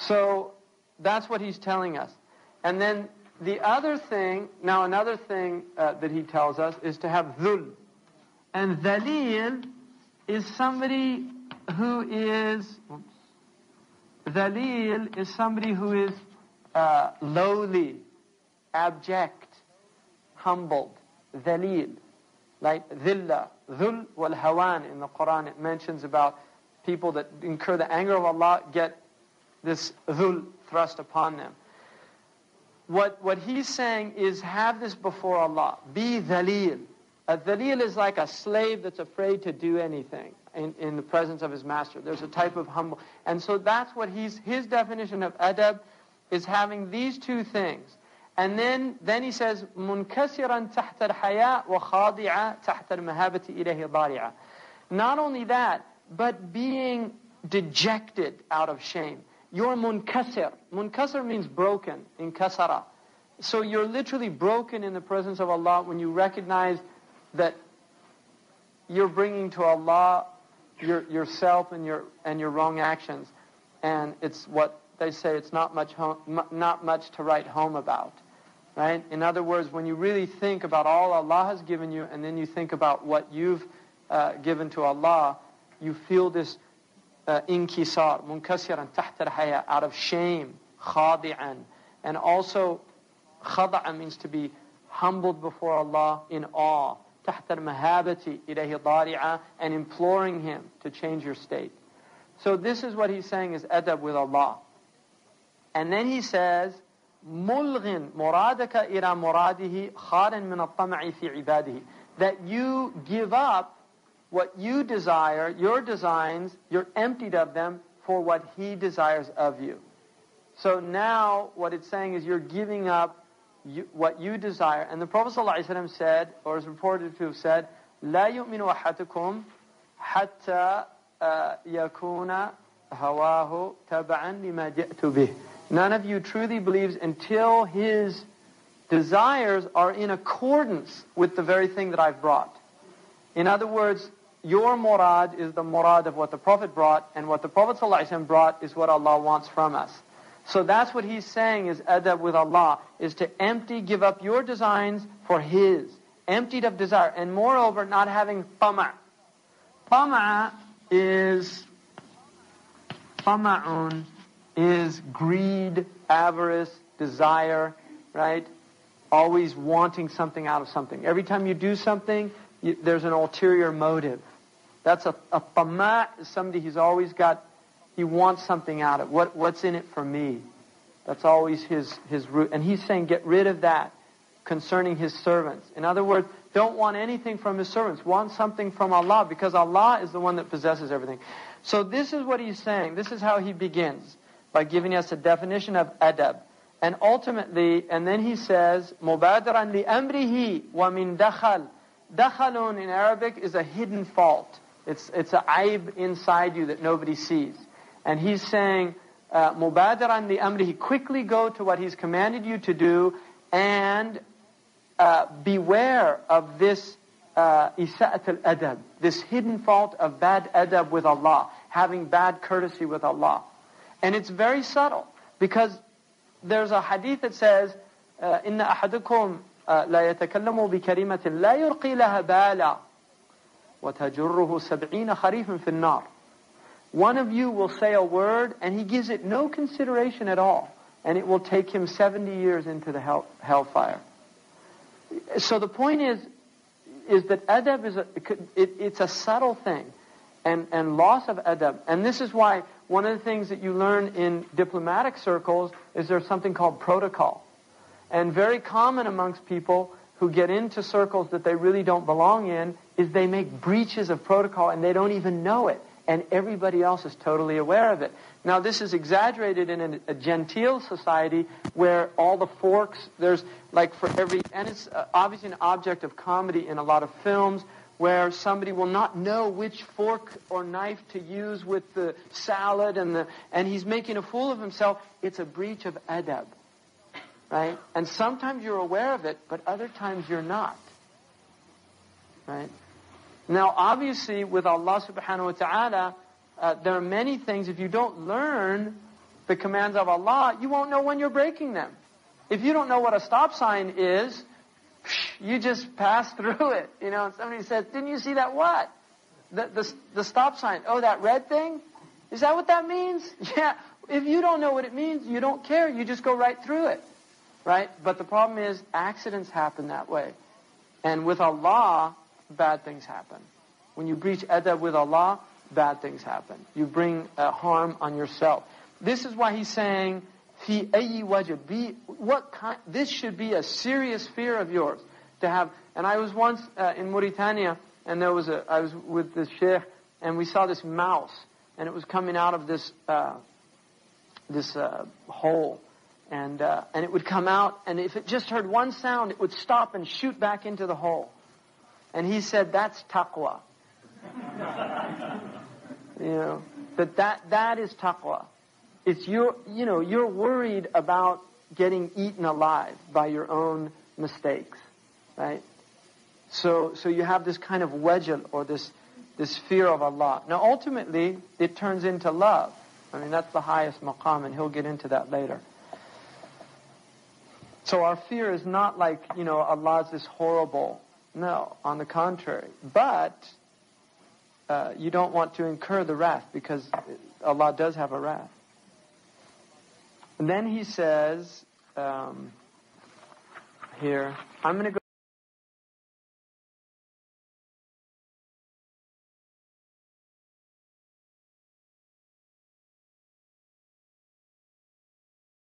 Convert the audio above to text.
So that's what he's telling us. And then the other thing, another thing that he tells us is to have dhul. And dhalil is somebody who is, lowly, abject, humbled, dhalil. Like dhilla, dhul wal hawan in the Quran, it mentions about people that incur the anger of Allah get this dhul thrust upon them. What he's saying is have this before Allah. Be dhalil. A dhalil is like a slave that's afraid to do anything in the presence of his master. There's a type of humble. And so that's what his definition of adab is, having these two things. And then he says, munkasiran tahta al-haya wa khadi'a tahta al-mahabati ilayhi dari'a. Not only that, but being dejected out of shame. You're munkasir. Munkasir means broken, in kasara. So you're literally broken in the presence of Allah when you recognize that you're bringing to Allah yourself and your wrong actions. And it's what they say, it's not much to write home about. Right? In other words, when you really think about all Allah has given you, and then you think about what you've given to Allah, you feel this inkisar, munkasiran tahta al-haya, out of shame, khadi'an. And also, khada'a means to be humbled before Allah in awe, tahta al-mahabati ilayhi dari'a, and imploring Him to change your state. So this is what he's saying is adab with Allah. And then he says, مُلْغٍ مُرَادَكَ إِلَى مُرَادِهِ خَارٍ مِنَ الطَّمَعِ فِي عِبَادِهِ. That you give up what you desire, your designs, you're emptied of them for what He desires of you. So now what it's saying is you're giving up what you desire. And the Prophet ﷺ said, or is reported to have said, لَا يُؤْمِنُ أَحَدُكُمْ حَتَّى يَكُونَ هَوَاهُ تَبَعًا لِمَا جِئْتُ بِهِ. None of you truly believes until his desires are in accordance with the very thing that I've brought. In other words, your murad is the murad of what the Prophet brought, and what the Prophet ﷺ brought is what Allah wants from us. So that's what he's saying is adab with Allah, is to give up your designs for His, emptied of desire, and moreover not having tama'. Tama'un is greed, avarice, desire, right? Always wanting something out of something. Every time you do something, there's an ulterior motive. That's a tama' is somebody who's always got, he wants something out of it. What's in it for me? That's always his root. And he's saying get rid of that concerning His servants. In other words, don't want anything from His servants. Want something from Allah, because Allah is the one that possesses everything. So this is what he's saying. This is how he begins, by giving us a definition of adab. And ultimately, and then he says, مُبَادِرًا لِأَمْرِهِ وَمِنْ دَخَلٍ. Dakhalun in Arabic is a hidden fault. It's a aib inside you that nobody sees. And he's saying, مُبَادِرًا لِأَمْرِهِ, quickly go to what He's commanded you to do, and beware of this isa'at al-adab, this hidden fault of bad adab with Allah, having bad courtesy with Allah. And it's very subtle, because there's a hadith that says, إِنَّ أَحَدُكُمْ لَا يَتَكَلَّمُ بِكَلِمَةٍ لَا يُلْقِي لَهَا بَالًا وَتَجُرُّهُ سَبْعِينَ خَرِيفٍ فِي النَّارِ. One of you will say a word, and he gives it no consideration at all, and it will take him 70 years into the hellfire. So the point is that adab it's a subtle thing, and loss of adab. And this is why one of the things that you learn in diplomatic circles is there's something called protocol. And very common amongst people who get into circles that they really don't belong in is they make breaches of protocol and they don't even know it. And everybody else is totally aware of it. Now this is exaggerated in a genteel society where all the forks, there's like for every, and it's obviously an object of comedy in a lot of films, where somebody will not know which fork or knife to use with the salad and he's making a fool of himself. It's a breach of adab, right? And sometimes you're aware of it, but other times you're not, right? Now obviously with Allah subhanahu wa ta'ala, there are many things, if you don't learn the commands of Allah, you won't know when you're breaking them. If you don't know what a stop sign is, you just pass through it. You know, and somebody says, didn't you see that what? The stop sign. Oh, that red thing? Is that what that means? Yeah. If you don't know what it means, you don't care. You just go right through it. Right? But the problem is, accidents happen that way. And with Allah, bad things happen. When you breach adab with Allah, bad things happen. You bring harm on yourself. This is why he's saying, fi ayyi wajh, this should be a serious fear of yours to have. And I was once in Mauritania, and I was with this Shaykh, and we saw this mouse, and it was coming out of this hole, and it would come out, and if it just heard one sound, it would stop and shoot back into the hole. And he said, that's taqwa. You know, that is taqwa. It's you're worried about getting eaten alive by your own mistakes, right? So you have this kind of wajal, or this fear of Allah. Now ultimately, it turns into love. I mean, that's the highest maqam, and he'll get into that later. So our fear is not like, Allah's this horrible. No, on the contrary. But you don't want to incur the wrath, because Allah does have a wrath. And then he says, here, I'm going to